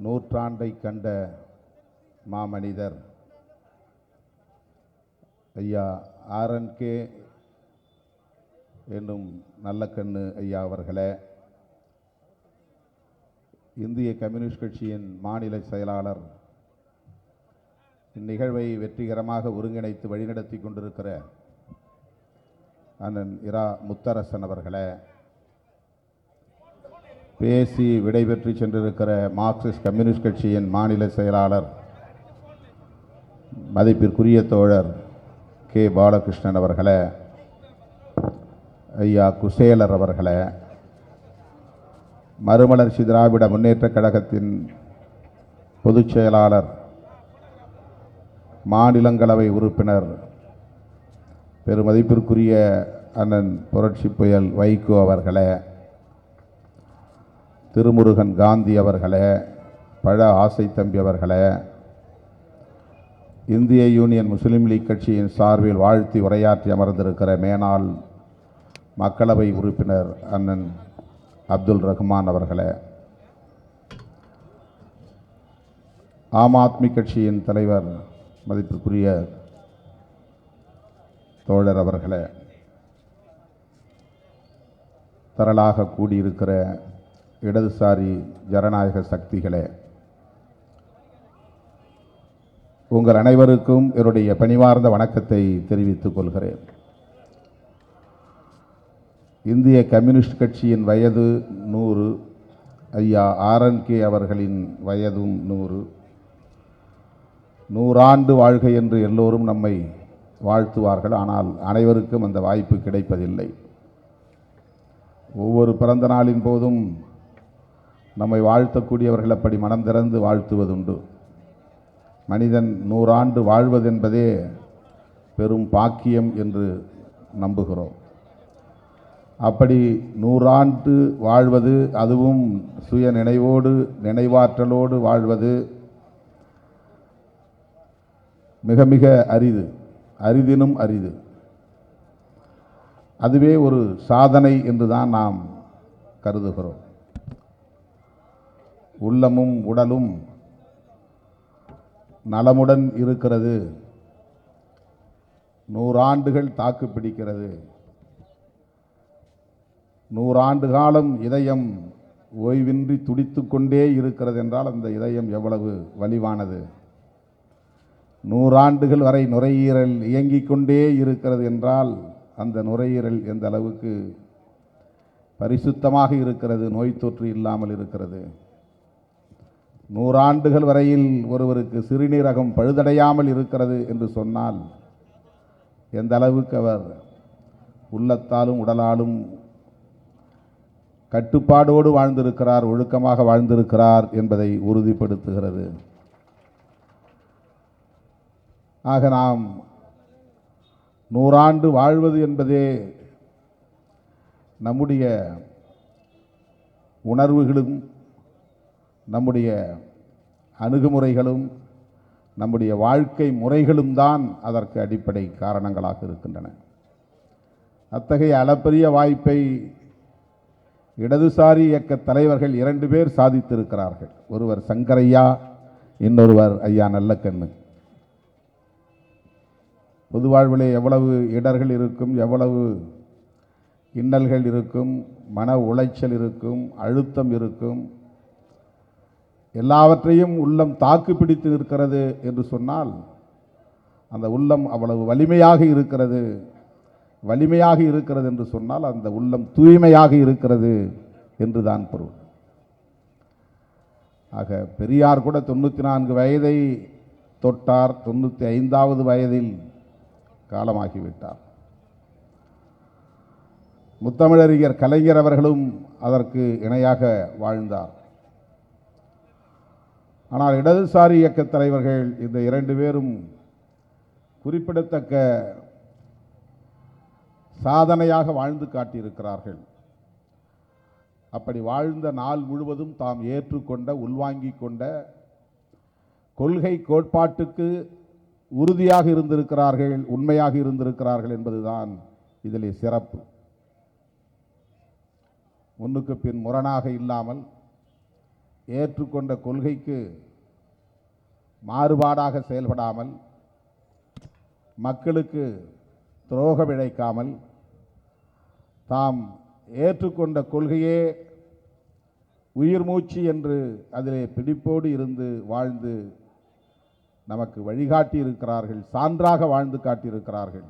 நூற்றாண்டை கண்ட மாமனிதர் ஐயா ஆர்என்கே என்னும் நல்லக்கண்ணு ஐயா அவர்களே, இந்திய கம்யூனிஸ்ட் கட்சியின் மாநில செயலாளர், இந்நிகழ்வை வெற்றிகரமாக ஒருங்கிணைத்து வழிநடத்தி கொண்டிருக்கிற அண்ணன் இரா முத்தரசன் அவர்களே, பேசி விடைபெற்று சென்றிருக்கிற மார்க்சிஸ்ட் கம்யூனிஸ்ட் கட்சியின் மாநில செயலாளர் மதிப்பிற்குரிய தோழர் கே பாலகிருஷ்ணன் அவர்களே, ஐயா குசேலர் அவர்களே, மறுமலர்ச்சி திராவிட முன்னேற்றக் கழகத்தின் பொதுச் செயலாளர் மாநிலங்களவை உறுப்பினர் பெருமதிப்பிற்குரிய அண்ணன் புரட்சி புயல் வைகோ அவர்களே, திருமுருகன் காந்தி அவர்களே, பழ ஆசை தம்பி அவர்களே, இந்திய யூனியன் முஸ்லீம் லீக் கட்சியின் சார்பில் வாழ்த்தி உரையாற்றி அமர்ந்திருக்கிற மேனாள் மக்களவை உறுப்பினர் அண்ணன் அப்துல் ரஹ்மான் அவர்களே, ஆம் ஆத்மி கட்சியின் தலைவர் மதிப்பிற்குரிய தோழர் அவர்களே, திரளாக கூடியிருக்கிற இடதுசாரி ஜனநாயக சக்திகளே, உங்கள் அனைவருக்கும் என்னுடைய பணிவார்ந்த வணக்கத்தை தெரிவித்துக் கொள்கிறேன். இந்திய கம்யூனிஸ்ட் கட்சியின் வயது 100, ஐயா ஆர்என்கே அவர்களின் வயதும் 100. 100 ஆண்டு வாழ்க என்று எல்லோரும் நம்மை வாழ்த்துவார்கள். ஆனால் அனைவருக்கும் அந்த வாய்ப்பு கிடைப்பதில்லை. ஒவ்வொரு பிறந்த நாளின் போதும் நம்மை வாழ்த்தக்கூடியவர்கள் அப்படி மனம் திறந்து வாழ்த்துவதுண்டு. மனிதன் 100 ஆண்டு வாழ்வதென்பதே பெரும் பாக்கியம் என்று நம்புகிறோம். அப்படி 100 ஆண்டு வாழ்வது, அதுவும் சுய நினைவோடு நினைவாற்றலோடு வாழ்வது மிக மிக அரிது, அரிதினும் அரிது. அதுவே ஒரு சாதனை என்றுதான் நாம் கருதுகிறோம். உள்ளமும் உடலும் நலமுடன் இருக்கிறது, 100 ஆண்டுகள் தாக்கு பிடிக்கிறது, 100 ஆண்டு காலம் இதயம் ஓய்வின்றி துடித்து கொண்டே இருக்கிறது என்றால் அந்த இதயம் எவ்வளவு வலிவானது. 100 ஆண்டுகள் வரை நுரையீரல் இயங்கிக் கொண்டே இருக்கிறது என்றால் அந்த நுரையீரல் எந்த அளவுக்கு பரிசுத்தமாக இருக்கிறது, நோய் தொற்று இல்லாமல் இருக்கிறது. 100 ஆண்டுகள் வரையில் ஒருவருக்கு சிறுநீரகம் பழுதடையாமல் இருக்கிறது என்று சொன்னால் எந்த அளவுக்கு அவர் உள்ளத்தாலும் உடலாலும் கட்டுப்பாடோடு வாழ்ந்திருக்கிறார், ஒழுக்கமாக வாழ்ந்திருக்கிறார் என்பதை உறுதிப்படுத்துகிறது. ஆக நாம் 100 ஆண்டு வாழ்வது என்பதே நம்முடைய உணர்வுகளும், நம்முடைய அணுகுமுறைகளும், நம்முடைய வாழ்க்கை முறைகளும் தான் அதற்கு அடிப்படை காரணங்களாக இருக்கின்றன. அத்தகைய அளப்பரிய வாய்ப்பை இடதுசாரி இயக்க தலைவர்கள் 2 பேர் சாதித்திருக்கிறார்கள். ஒருவர் சங்கரையா, இன்னொருவர் ஐயா நல்லக்கண்ணு. பொது வாழ்விலே எவ்வளவு இடர்கள் இருக்கும், எவ்வளவு இன்னல்கள் இருக்கும், மன உளைச்சல் இருக்கும், அழுத்தம் இருக்கும், எல்லாவற்றையும் உள்ளம் தாக்கு பிடித்து இருக்கிறது என்று சொன்னால் அந்த உள்ளம் அவ்வளவு வலிமையாக இருக்கிறது. வலிமையாக இருக்கிறது என்று சொன்னால் அந்த உள்ளம் தூய்மையாக இருக்கிறது என்று தான் பொருள். ஆக பெரியார் கூட 94 வயதை தொட்டார், 95வது வயதில் காலமாகிவிட்டார். முத்தமிழறிஞர் கலைஞர் அவர்களும் அதற்கு இணையாக வாழ்ந்தார். ஆனால் இடதுசாரி இயக்க தலைவர்கள் இந்த 2 பேரும் குறிப்பிடத்தக்க சாதனையாக வாழ்ந்து காட்டியிருக்கிறார்கள். அப்படி வாழ்ந்த நாள் முழுவதும் தாம் ஏற்றுக்கொண்ட, உள்வாங்கிக் கொண்ட கொள்கை கோட்பாட்டுக்கு உறுதியாக இருந்திருக்கிறார்கள், உண்மையாக இருந்திருக்கிறார்கள் என்பதுதான் இதிலே சிறப்பு. முன்னுக்கு பின் முரணாக இல்லாமல் ஏற்றுக்கொண்ட கொள்கைக்கு மாறுபாடாக செயல்படாமல், மக்களுக்கு துரோகம் இழைக்காமல், தாம் ஏற்றுக்கொண்ட கொள்கையே உயிர் மூச்சு என்று அதிலே பிடிப்போடு இருந்து வாழ்ந்து நமக்கு வழிகாட்டி இருக்கிறார்கள், சான்றாக வாழ்ந்து காட்டியிருக்கிறார்கள்.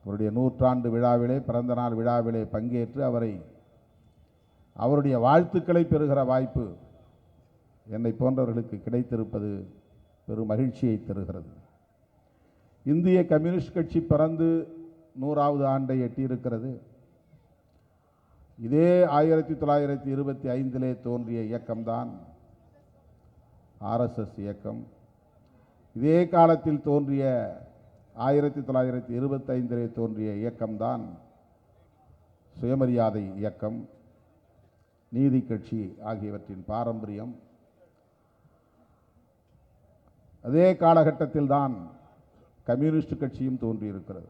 அவருடைய 100ஆண்டு விழாவிலே, பிறந்த நாள் விழாவிலே பங்கேற்று அவருடைய வாழ்த்துக்களை பெறுகிற வாய்ப்பு என்னை போன்றவர்களுக்கு கிடைத்திருப்பது பெரும் மகிழ்ச்சியை தருகிறது. இந்திய கம்யூனிஸ்ட் கட்சி பிறந்து 100வது ஆண்டை எட்டியிருக்கிறது. இதே 1925 தோன்றிய இயக்கம்தான் RSS இயக்கம். இதே காலத்தில் தோன்றிய 1925 தோன்றிய இயக்கம்தான் சுயமரியாதை இயக்கம், நீதி கட்சி ஆகியவற்றின் பாரம்பரியம். அதே காலகட்டத்தில் தான் கம்யூனிஸ்ட் கட்சியும் தோன்றியிருக்கிறது.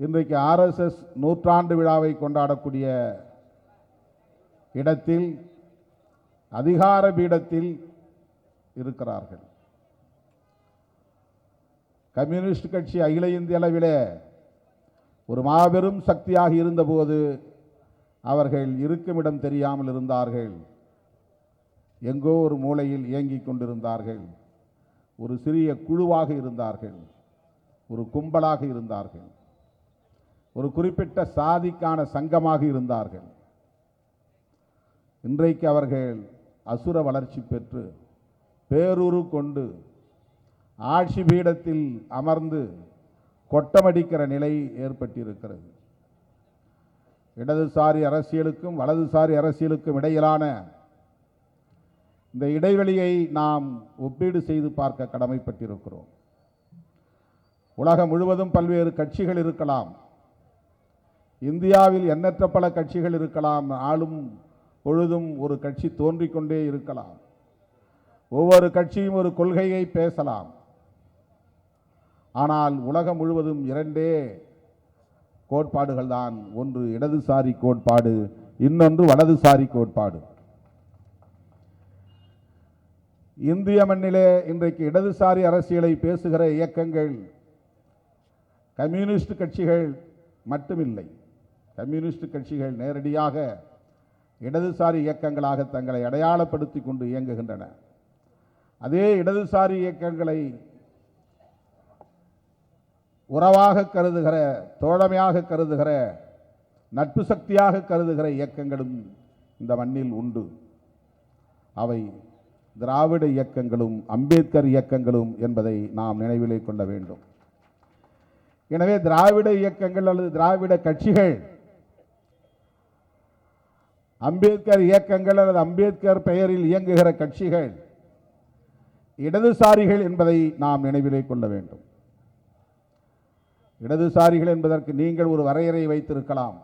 இன்றைக்கு RSS 100ஆண்டு விழாவை கொண்டாடக்கூடிய இடத்தில், அதிகார பீடத்தில் இருக்கிறார்கள். கம்யூனிஸ்ட் கட்சி அகில இந்திய அளவிலே ஒரு மாபெரும் சக்தியாக இருந்தபோது அவர்கள் இருக்குமிடம் தெரியாமல் இருந்தார்கள். எங்கோ ஒரு மூலையில் இயங்கிக் கொண்டிருந்தார்கள். ஒரு சிறிய குழுவாக இருந்தார்கள், ஒரு கும்பலாக இருந்தார்கள், ஒரு குறிப்பிட்ட சாதிக்கான சங்கமாக இருந்தார்கள். இன்றைக்கு அவர்கள் அசுர வளர்ச்சி பெற்று பேருரு கொண்டு ஆட்சி பீடத்தில் அமர்ந்து கொட்டமடிக்கிற நிலை ஏற்பட்டிருக்கிறது. இடதுசாரி அரசியலுக்கும் வலதுசாரி அரசியலுக்கும் இடையிலான இந்த இடைவெளியை நாம் ஒப்பீடு செய்து பார்க்க கடமைப்பட்டிருக்கிறோம். உலகம் முழுவதும் பல்வேறு கட்சிகள் இருக்கலாம், இந்தியாவில் எண்ணற்ற பல கட்சிகள் இருக்கலாம், ஆளும் பொழுதும் ஒரு கட்சி தோன்றிக்கொண்டே இருக்கலாம், ஒவ்வொரு கட்சியும் ஒரு கொள்கையை பேசலாம். ஆனால் உலகம் முழுவதும் இரண்டே கோட்பாடுகள் தான், ஒன்று இடதுசாரி கோட்பாடு, இன்னொன்று வலதுசாரி கோட்பாடு. இந்திய மண்ணிலே இன்றைக்கு இடதுசாரி அரசியலை பேசுகிற இயக்கங்கள் கம்யூனிஸ்ட் கட்சிகள் மட்டுமில்லை. கம்யூனிஸ்ட் கட்சிகள் நேரடியாக இடதுசாரி இயக்கங்களாக தங்களை அடையாளப்படுத்தி கொண்டு இயங்குகின்றன. அதே இடதுசாரி இயக்கங்களை உறவாக கருதுகிற, தோழமையாக கருதுகிற, நட்பு சக்தியாக கருதுகிற இயக்கங்களும் இந்த மண்ணில் உண்டு. அவை திராவிட இயக்கங்களும் அம்பேத்கர் இயக்கங்களும் என்பதை நாம் நினைவிலே கொள்ள வேண்டும். எனவே திராவிட இயக்கங்கள் அல்லது திராவிட கட்சிகள், அம்பேத்கர் இயக்கங்கள் அல்லது அம்பேத்கர் பெயரில் இயங்குகிற கட்சிகள் இடதுசாரிகள் என்பதை நாம் நினைவிலே கொள்ள வேண்டும். இடதுசாரிகள் என்பதற்கு நீங்கள் ஒரு வரையறை வைத்திருக்கலாம்.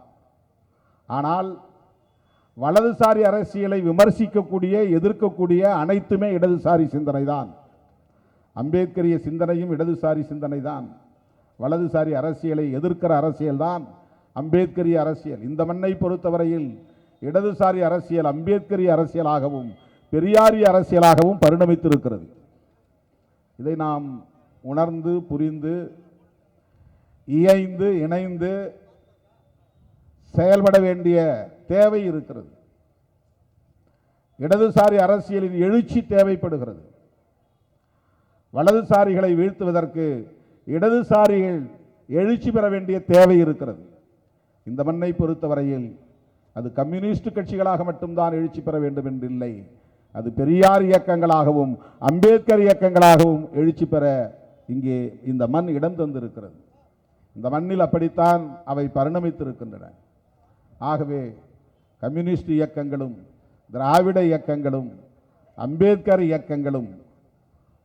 ஆனால் வலதுசாரி அரசியலை விமர்சிக்கக்கூடிய, எதிர்க்கக்கூடிய அனைத்துமே இடதுசாரி சிந்தனை தான். அம்பேத்கரிய சிந்தனையும் இடதுசாரி சிந்தனை தான். வலதுசாரி அரசியலை எதிர்க்கிற அரசியல் தான் அம்பேத்கரிய அரசியல். இந்த மண்ணை பொறுத்தவரையில் இடதுசாரி அரசியல் அம்பேத்கரிய அரசியலாகவும் பெரியாரிய அரசியலாகவும் பரிணமித்திருக்கிறது. இதை நாம் உணர்ந்து புரிந்து இயைந்து இணைந்து செயல்பட வேண்டிய தேவை இருக்கிறது. இடதுசாரி அரசியலின் எழுச்சி தேவைப்படுகிறது. வலதுசாரிகளை வீழ்த்துவதற்கு இடதுசாரிகள் எழுச்சி பெற வேண்டிய தேவை இருக்கிறது. இந்த மண்ணை பொறுத்தவரையில் அது கம்யூனிஸ்ட் கட்சிகளாக மட்டும்தான் எழுச்சி பெற வேண்டும் என்றில்லை. அது பெரியார் இயக்கங்களாகவும் அம்பேத்கர் இயக்கங்களாகவும் எழுச்சி பெற இங்கே இந்த மண் இடம் தந்திருக்கிறது. இந்த மண்ணில் அப்படித்தான் அவை பரிணமித்திருக்கின்றன. ஆகவே கம்யூனிஸ்ட் இயக்கங்களும் திராவிட இயக்கங்களும் அம்பேத்கர் இயக்கங்களும்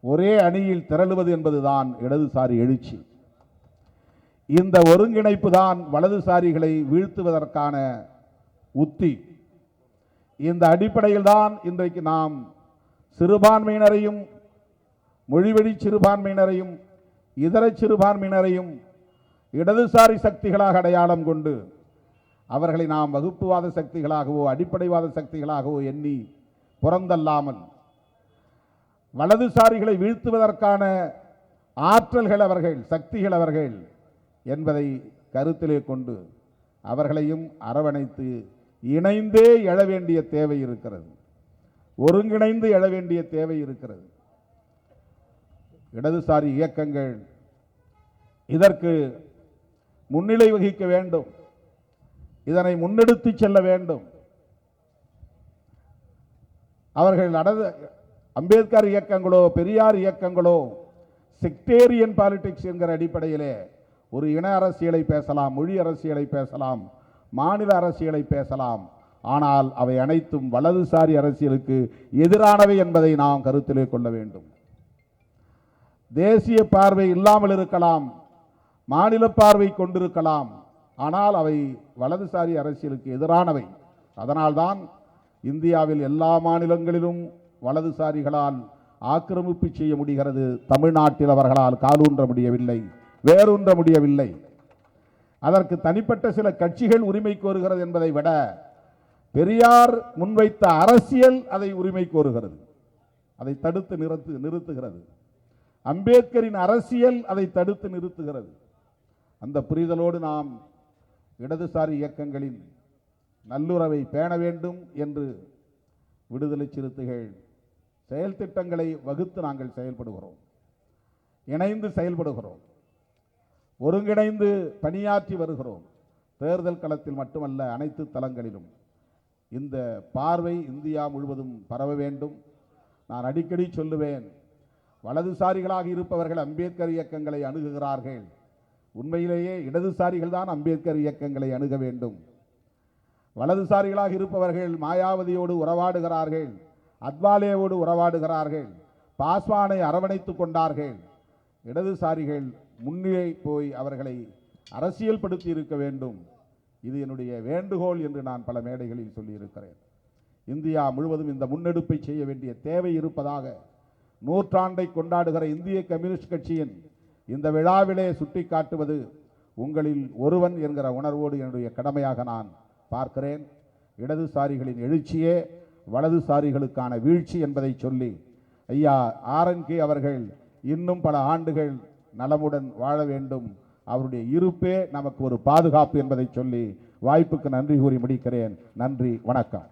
ஒரே அணியில் திரளுவது என்பதுதான் இடதுசாரி எழுச்சி. இந்த ஒருங்கிணைப்பு தான் வலதுசாரிகளை வீழ்த்துவதற்கான உத்தி. இந்த அடிப்படையில் தான் இன்றைக்கு நாம் சிறுபான்மையினரையும், மொழிவழி சிறுபான்மையினரையும், இதர சிறுபான்மையினரையும் இடதுசாரி சக்திகளாக அடையாளம் கொண்டு அவர்களை நாம் வகுப்புவாத சக்திகளாகவோ அடிப்படைவாத சக்திகளாகவோ எண்ணி புறந்தல்லாமல் வலதுசாரிகளை வீழ்த்துவதற்கான ஆற்றல்கள் அவர்கள், சக்திகள் அவர்கள் என்பதை கருத்திலே கொண்டு அவர்களையும் அரவணைத்து இணைந்தே எழ வேண்டிய தேவை இருக்கிறது. ஒருங்கிணைந்து எழ வேண்டிய தேவை இருக்கிறது. இடதுசாரி இயக்கங்கள் இதற்கு முன்னிலை வகிக்க வேண்டும். இதனை முன்னெடுத்து செல்ல வேண்டும். அவர்கள் அம்பேத்கர் இயக்கங்களோ பெரியார் இயக்கங்களோ செக்டேரியன் பாலிடிக்ஸ் என்கிற அடிப்படையிலே ஒரு இன அரசியலை பேசலாம், மொழி அரசியலை பேசலாம், மாநில அரசியலை பேசலாம். ஆனால் அவை அனைத்தும் வலதுசாரி அரசியலுக்கு எதிரானவை என்பதை நாம் கருத்திலே கொள்ள வேண்டும். தேசிய பார்வை இல்லாமல் இருக்கலாம், மாநில பார்வை கொண்டிருக்கலாம், ஆனால் அவை வலதுசாரி அரசியலுக்கு எதிரானவை. அதனால்தான் இந்தியாவில் எல்லா மாநிலங்களிலும் வலதுசாரிகளால் ஆக்கிரமிப்பு செய்ய முடிகிறது. தமிழ்நாட்டில் அவர்களால் காலூன்ற முடியவில்லை, வேரூன்ற முடியவில்லை. அதற்கு தனிப்பட்ட சில கட்சிகள் உரிமை கோருகிறது என்பதை விட பெரியார் முன்வைத்த அரசியல் அதை உரிமை கோருகிறது, அதை தடுத்து நிறுத்துகிறது. அம்பேத்கரின் அரசியல் அதை தடுத்து நிறுத்துகிறது. அந்த புரிதலோடு நாம் இடதுசாரி இயக்கங்களின் நல்லுறவை பேண வேண்டும் என்று விடுதலை சிறுத்தைகள் செயல் திட்டங்களை வகுத்து நாங்கள் செயல்படுகிறோம், இணைந்து செயல்படுகிறோம், ஒருங்கிணைந்து பணியாற்றி வருகிறோம். தேர்தல் களத்தில் மட்டுமல்ல, அனைத்து தளங்களிலும் இந்த பார்வை இந்தியா முழுவதும் பரவ வேண்டும். நான் அடிக்கடி சொல்லுவேன், வலதுசாரிகளாக இருப்பவர்கள் அம்பேத்கர் இயக்கங்களை அணுகுகிறார்கள். உண்மையிலேயே இடதுசாரிகள் தான் அம்பேத்கர் இயக்கங்களை அணுக வேண்டும். வலதுசாரிகளாக இருப்பவர்கள் மாயாவதியோடு உறவாடுகிறார்கள், அத்வாலேயோடு உறவாடுகிறார்கள், பாஸ்வானை அரவணைத்துக் கொண்டார்கள். இடதுசாரிகள் முன்னிலை போய் அவர்களை அரசியல் படுத்தி இருக்க வேண்டும். இது என்னுடைய வேண்டுகோள் என்று நான் பல மேடைகளில் சொல்லியிருக்கிறேன். இந்தியா முழுவதும் இந்த முன்னெடுப்பை செய்ய வேண்டிய தேவை இருப்பதாக நூற்றாண்டை கொண்டாடுகிற இந்திய கம்யூனிஸ்ட் கட்சியின் இந்த விழாவிலே சுட்டிக்காட்டுவது உங்களில் ஒருவன் என்கிற உணர்வோடு என்னுடைய கடமையாக நான் பார்க்கிறேன். இடதுசாரிகளின் எழுச்சியே வலதுசாரிகளுக்கான வீழ்ச்சி என்பதை சொல்லி, ஐயா RNK அவர்கள் இன்னும் பல ஆண்டுகள் நலமுடன் வாழ வேண்டும், அவருடைய இருப்பே நமக்கு ஒரு பாதுகாப்பு என்பதை சொல்லி வாய்ப்புக்கு நன்றி கூறி முடிக்கிறேன். நன்றி, வணக்கம்.